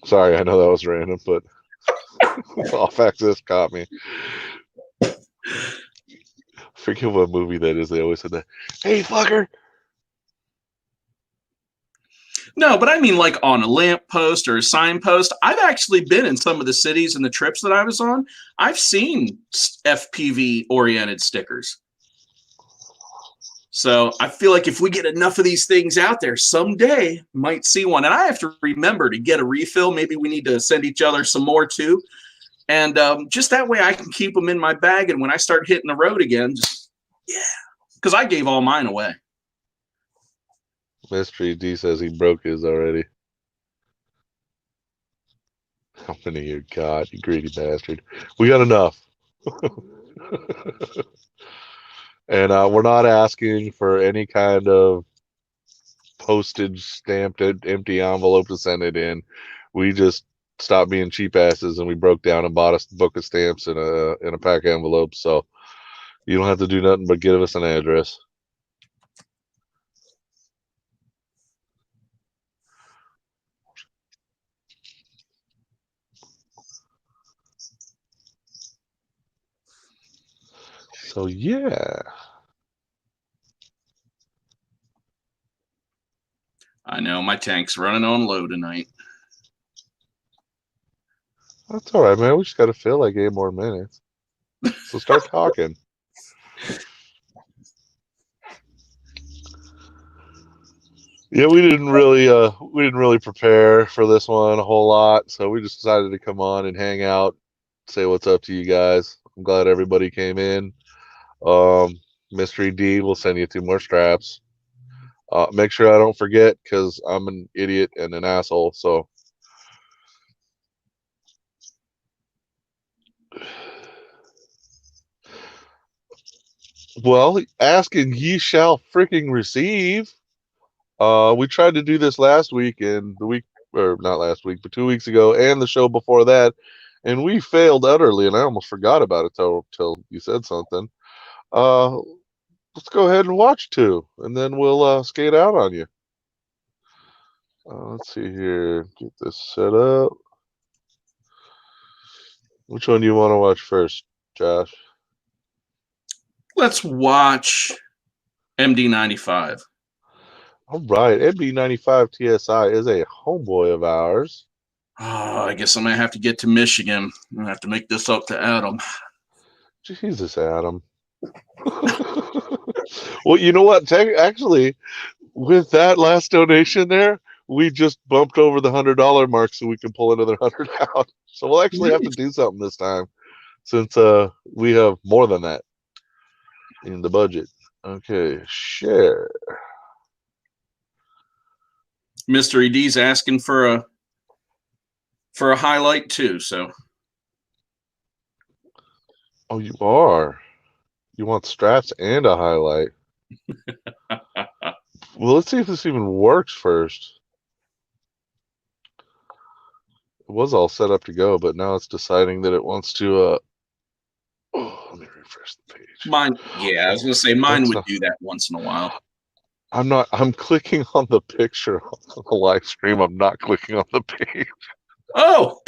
Sorry, I know that was random, but off access caught me. Forget what movie that is. They always said that. Hey, fucker. No, but I mean like on a lamppost or a signpost. I've actually been in some of the cities and the trips that I was on. I've seen FPV oriented stickers. So I feel like if we get enough of these things out there, someday might see one. And I have to remember to get a refill. Maybe we need to send each other some more too. And just that way I can keep them in my bag. And when I start hitting the road again, just, yeah, because I gave all mine away. Mystery D says he broke his already. How many you got, you greedy bastard? We got enough. And we're not asking for any kind of postage stamped empty envelope to send it in. We just stopped being cheap asses and we broke down and bought a book of stamps in a pack of envelopes. So you don't have to do nothing but give us an address. So yeah. I know my tank's running on low tonight. That's all right, man. We just got to fill like 8 more minutes. So start talking. Yeah, we didn't really prepare for this one a whole lot, so we just decided to come on and hang out, say what's up to you guys. I'm glad everybody came in. Mystery D will send you 2 more straps. Make sure I don't forget because I'm an idiot and an asshole. So, well, ask and ye shall freaking receive. We tried to do this last week and the week, or not last week, but 2 weeks ago, and the show before that, and we failed utterly. And I almost forgot about it till you said something. Let's go ahead and watch 2, and then we'll skate out on you. Let's see here. Get this set up. Which one do you want to watch first, Josh? Let's watch MD95. All right, MD95 TSI is a homeboy of ours. Oh, I guess I'm going to have to get to Michigan. I'm going to have to make this up to Adam. Jesus, Adam. Well, you know what? Actually, with that last donation there, we just bumped over the $100 mark so we can pull another 100 out. So we'll actually have to do something this time since we have more than that in the budget. Okay, share. Mystery D's asking for a highlight too, so. Oh, you are. You want straps and a highlight. Well, let's see if this even works first. It was all set up to go, but now it's deciding that it wants to let me refresh the page. Mine, yeah, I was going to say mine would do that once in a while. I'm clicking on the picture on the live stream. I'm not clicking on the page. Oh!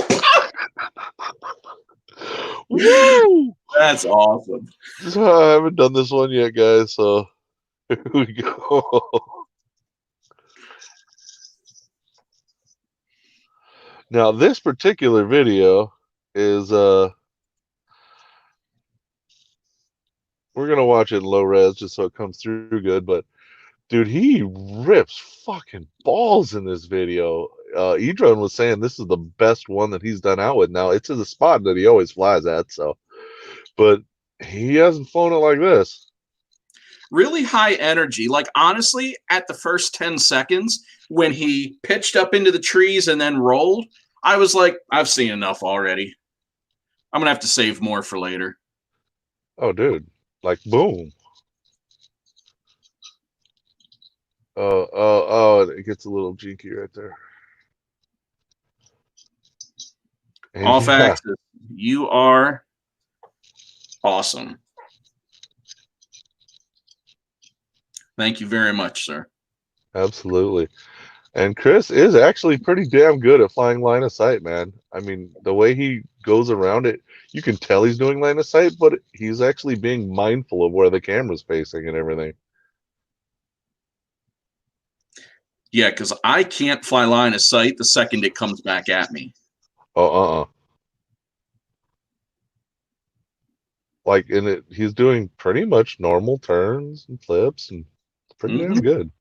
Woo! That's awesome. I haven't done this one yet, guys, so here we go. Now this particular video is we're gonna watch it in low res just so it comes through good, but dude, he rips fucking balls in this video. Edron was saying this is the best one that he's done out with. Now it's in the spot that he always flies at, so but he hasn't flown it like this. Really high energy. Like, honestly, at the first 10 seconds, when he pitched up into the trees and then rolled, I was like, I've seen enough already. I'm going to have to save more for later. Oh, dude. Like, boom. Oh, it gets a little jinky right there. And Off yeah, axis. You are awesome. Thank you very much, sir. absolutely. And Chris is actually pretty damn good at flying line of sight, man. I mean, the way he goes around it, you can tell he's doing line of sight, but he's actually being mindful of where the camera's facing and everything. Yeah, because I can't fly line of sight the second it comes back at me. Oh, Like, in it, he's doing pretty much normal turns and flips, and it's pretty damn good.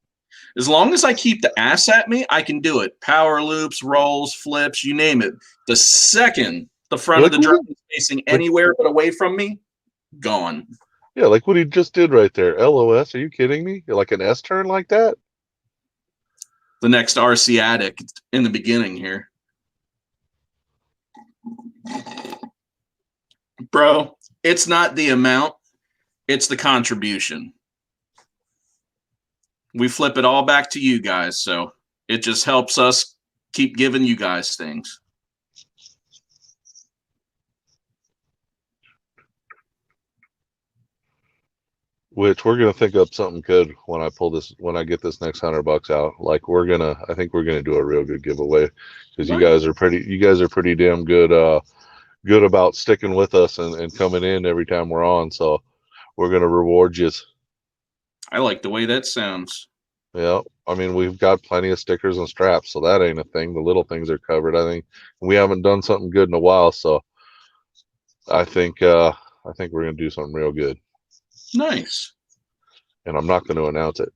As long as I keep the ass at me, I can do it. Power loops, rolls, flips, you name it. The second the front of the drone is facing anywhere but away from me, gone. Yeah, like what he just did right there. LOS, are you kidding me? Like an S turn like that? The next RC addict in the beginning here. Bro, it's not the amount, it's the contribution. We flip it all back to you guys, so it just helps us keep giving you guys things. Which we're gonna think up something good when I pull this, when I get this next $100 out. Like I think we're gonna do a real good giveaway because you guys are pretty damn good, good about sticking with us and coming in every time we're on. So we're gonna reward you. I like the way that sounds. Yeah, I mean we've got plenty of stickers and straps, so that ain't a thing. The little things are covered. I think we haven't done something good in a while, so I think we're gonna do something real good. Nice. And I'm not going to announce it.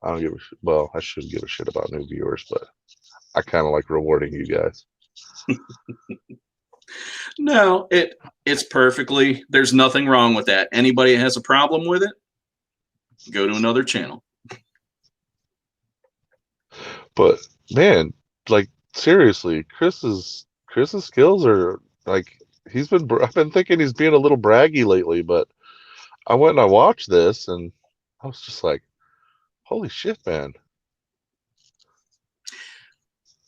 I don't give a shit. Well, I should give a shit about new viewers, but I kind of like rewarding you guys. No, it's perfectly. There's nothing wrong with that. Anybody that has a problem with it, go to another channel. But man, like seriously, Chris's skills are like I've been thinking he's being a little braggy lately, but I went and I watched this and I was just like, holy shit, man.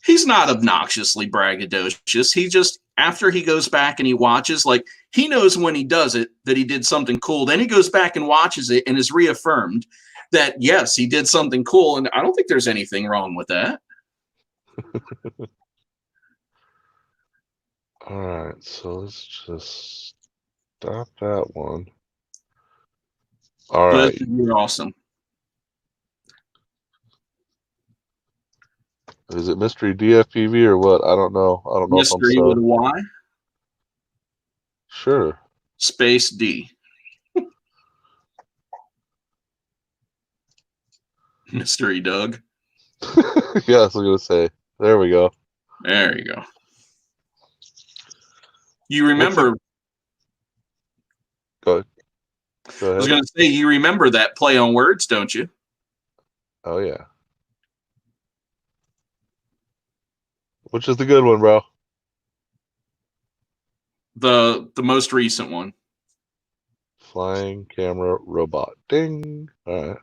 He's not obnoxiously braggadocious. He just, after he goes back and he watches, like, he knows when he does it that he did something cool. Then he goes back and watches it and is reaffirmed that, yes, he did something cool. And I don't think there's anything wrong with that. All right, so let's just stop that one. All right. You're awesome. Is it Mystery DFPV or what? I don't know. I don't know Mystery if I'm with a Y? Sure. Space D. Mystery Doug. Yeah, I was going to say. There we go. There you go. You remember. Go ahead. I was going to say, you remember that play on words, don't you? Oh, yeah. Which is the good one, bro? The most recent one. Flying camera robot. Ding. All right.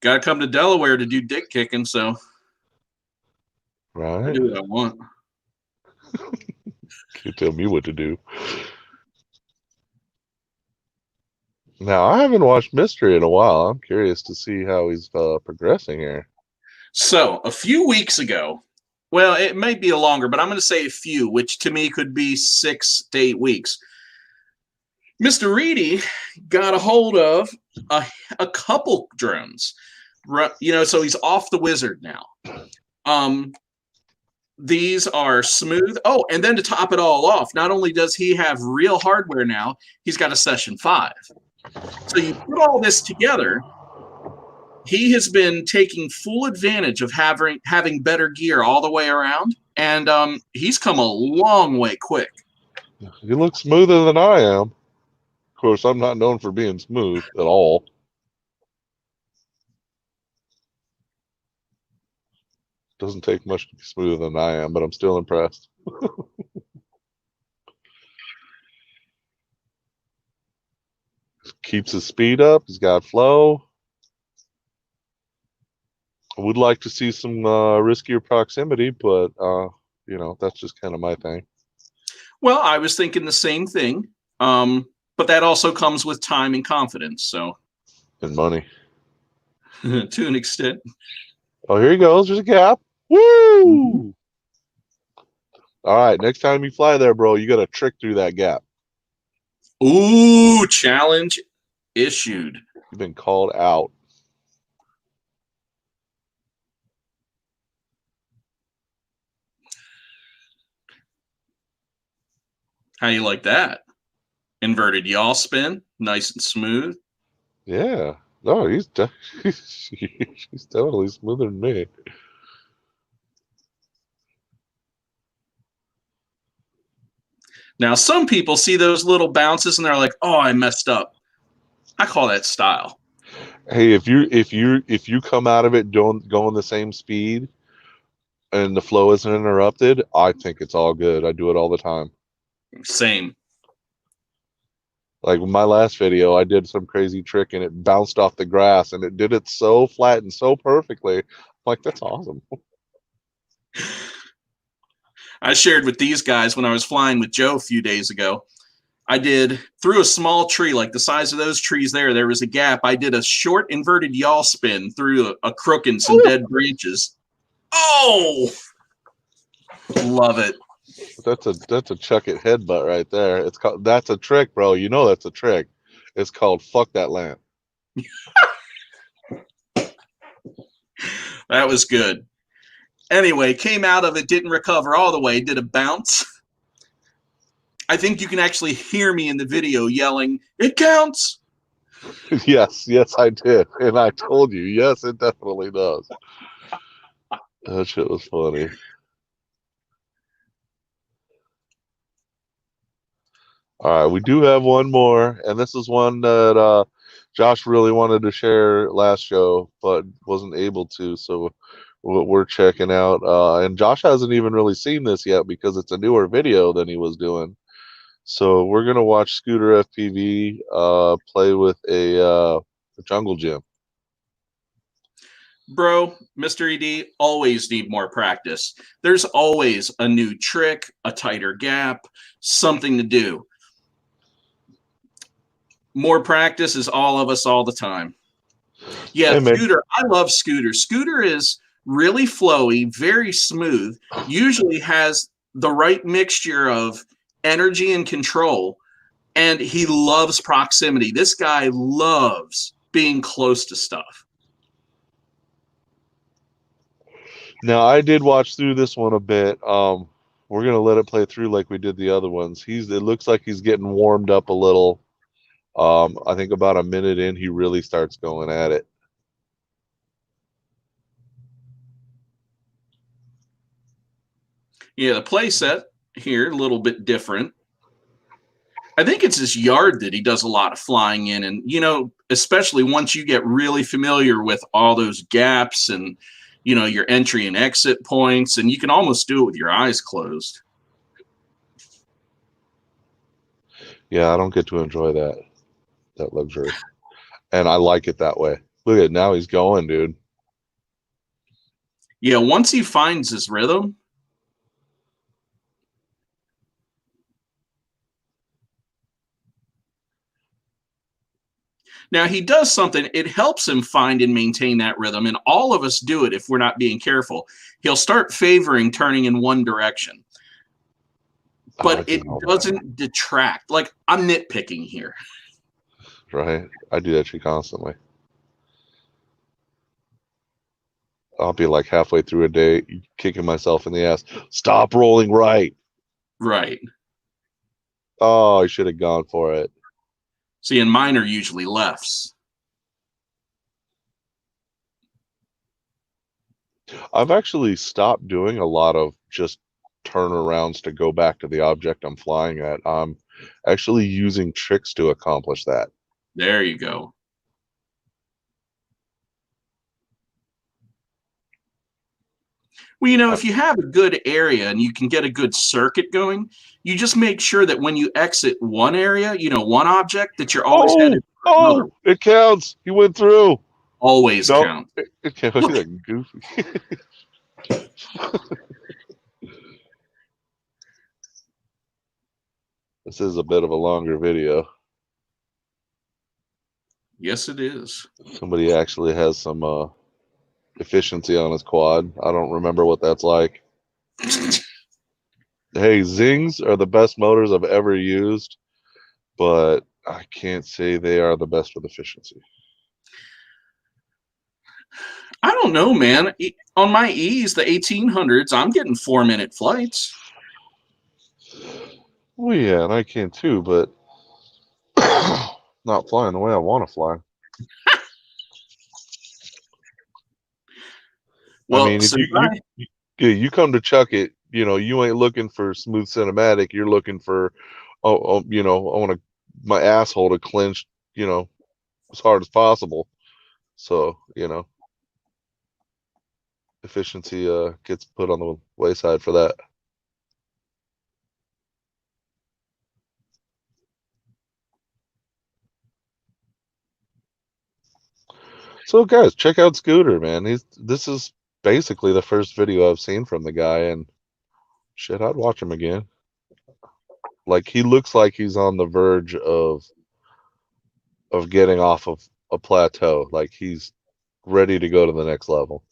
Got to come to Delaware to do dick kicking, so Right. I do what I want. Can't tell me what to do. Now, I haven't watched Mystery in a while. I'm curious to see how he's progressing here. So, a few weeks ago, well, it may be a longer, but I'm going to say a few, which to me could be 6 to 8 weeks. Mr. Reedy got a hold of a couple drones. You know, so he's off the Wizard now. These are smooth. Oh, and then to top it all off, not only does he have real hardware now, he's got a Session 5. So you put all this together, he has been taking full advantage of having better gear all the way around, and he's come a long way quick. He looks smoother than I am. Of course, I'm not known for being smooth at all. Doesn't take much to be smoother than I am, but I'm still impressed. Keeps his speed up. He's got flow. I would like to see some riskier proximity, but you know, that's just kind of my thing. Well, I was thinking the same thing, but that also comes with time and confidence. So, And money. to an extent. Oh, here he goes. There's a gap. Woo! All right, next time you fly there, bro, you got to trick through that gap. Ooh, challenge issued. You've been called out. How you like that? Inverted yaw spin, nice and smooth. Yeah. No, he's he's definitely smoother than me. Now, some people see those little bounces and they're like, "Oh, I messed up." I call that style. Hey, if you come out of it going the same speed and the flow isn't interrupted, I think it's all good. I do it all the time. Same. Like my last video, I did some crazy trick and it bounced off the grass and it did it so flat and so perfectly. I'm like, that's awesome. I shared with these guys when I was flying with Joe a few days ago. I did through a small tree, like the size of those trees there was a gap. I did a short inverted yaw spin through a crook and some dead branches. Oh, love it. That's a chuck it headbutt right there. It's called, that's a trick, bro. You know that's a trick. It's called fuck that land. That was good. Anyway, came out of it, didn't recover all the way, did a bounce. I think you can actually hear me in the video yelling, "It counts!" Yes, I did. And I told you, yes, it definitely does. That shit was funny. All right, we do have one more, and this is one that Josh really wanted to share last show, but wasn't able to. So we're checking out. And Josh hasn't even really seen this yet because it's a newer video than he was doing. So we're gonna watch Scooter FPV play with a jungle gym. Bro, Mr. ED, always need more practice. There's always a new trick, a tighter gap, something to do. More practice is all of us all the time. Yeah, Hey, Scooter, I love Scooter. Scooter is really flowy, very smooth, usually has the right mixture of energy and control, and he loves proximity. This guy loves being close to stuff. Now I did watch through this one a bit. We're gonna let it play through like we did the other ones. It looks like he's getting warmed up a little. I think about a minute in, he really starts going at it. Yeah, the play set here, a little bit different. I think it's his yard that he does a lot of flying in. And, you know, especially once you get really familiar with all those gaps and, you know, your entry and exit points, and you can almost do it with your eyes closed. Yeah, I don't get to enjoy that luxury. And I like it that way. Look at it, now he's going, dude. Yeah, once he finds his rhythm, now he does something, it helps him find and maintain that rhythm, and all of us do it if we're not being careful. He'll start favoring turning in one direction, but it doesn't detract. Like, I'm nitpicking here. Right? I do that shit constantly. I'll be like halfway through a day, kicking myself in the ass. Stop rolling right. Right. Oh, I should have gone for it. See, and mine are usually lefts. I've actually stopped doing a lot of just turnarounds to go back to the object I'm flying at. I'm actually using tricks to accomplish that. There you go. Well, you know, if you have a good area and you can get a good circuit going, you just make sure that when you exit one area, you know, one object, that you're always headed for another. It counts. He went through. Always No, count. it counts. Look. He's like goofy. This is a bit of a longer video. Yes, it is. Somebody actually has some efficiency on his quad. I don't remember what that's like. Hey, Zings are the best motors I've ever used, but I can't say they are the best with efficiency. I don't know, man. On my E's, the 1800s, I'm getting 4-minute flights. Well, yeah, and I can too, but not flying the way I want to fly. Well, I mean, if you come to chuck it, you know, you ain't looking for smooth cinematic. You're looking for, you know, I want my asshole to clench, you know, as hard as possible. So, you know, efficiency gets put on the wayside for that. So, guys, check out Scooter, man. This is basically the first video I've seen from the guy, and shit, I'd watch him again. Like, he looks like he's on the verge of getting off of a plateau. Like, he's ready to go to the next level.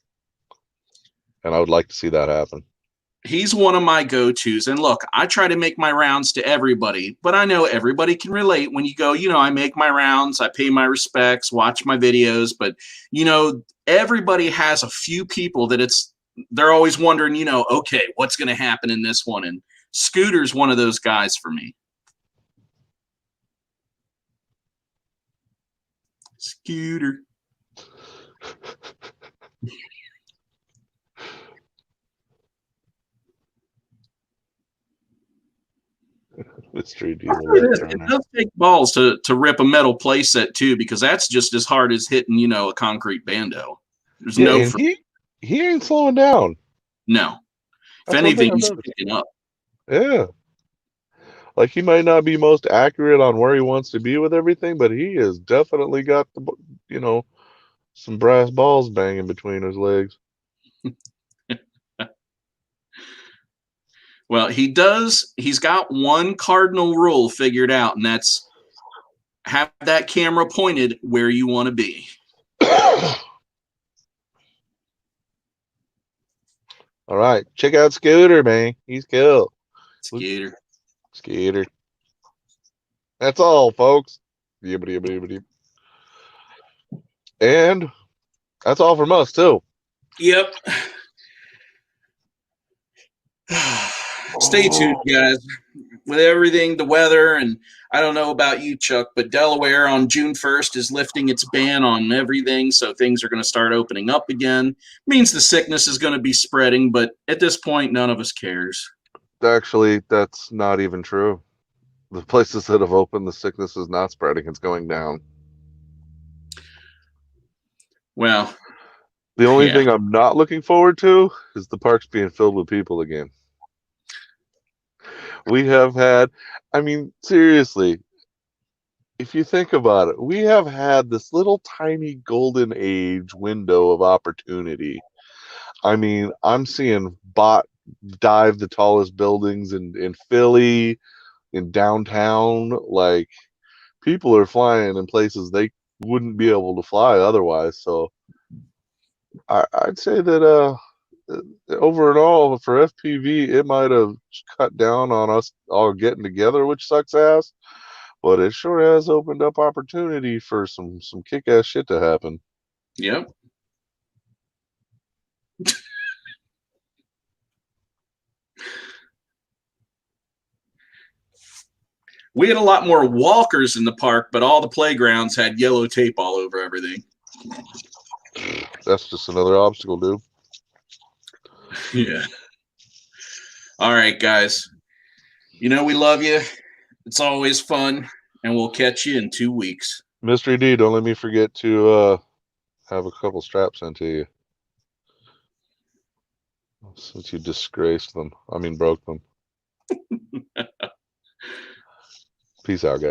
And I would like to see that happen. he's one of my go-tos. And look, I try to make my rounds to everybody, but I know everybody can relate when you go, you know, I make my rounds, I pay my respects, watch my videos, but you know, everybody has a few people that they're always wondering, you know, okay, what's going to happen in this one? And Scooter's one of those guys for me. Scooter. Mystery It does take balls to rip a metal playset too, because that's just as hard as hitting, you know, a concrete bando. There's no and he ain't slowing down. no. If That's one anything, thing I've he's noticed. picking up. Yeah. Like, he might not be most accurate on where he wants to be with everything, but he has definitely got the, you know, some brass balls banging between his legs. Well, he's got one cardinal rule figured out, and that's have that camera pointed where you want to be. All right, check out Scooter, man. He's cool. Scooter. Scooter. That's all, folks. And that's all from us, too. Yep. Stay tuned, guys. With everything, the weather, and I don't know about you, Chuck, but Delaware on June 1st is lifting its ban on everything, so things are going to start opening up again. Means the sickness is going to be spreading, but at this point, none of us cares. Actually, that's not even true. The places that have opened, the sickness is not spreading. It's going down. Well, the only thing I'm not looking forward to is the parks being filled with people again. We have had, I mean, seriously, if you think about it, we have had this little tiny golden age window of opportunity. I mean, I'm seeing bot dive the tallest buildings in Philly, in downtown. Like, people are flying in places they wouldn't be able to fly otherwise. So I'd say that overall for FPV, it might have cut down on us all getting together, which sucks ass. But it sure has opened up opportunity for some kick-ass shit to happen. Yep. We had a lot more walkers in the park, but all the playgrounds had yellow tape all over everything. That's just another obstacle, dude. Yeah. All right, guys. You know we love you. It's always fun, and we'll catch you in 2 weeks. Mystery D, don't let me forget to have a couple straps sent to you. Since you disgraced them. I mean, broke them. Peace out, guys.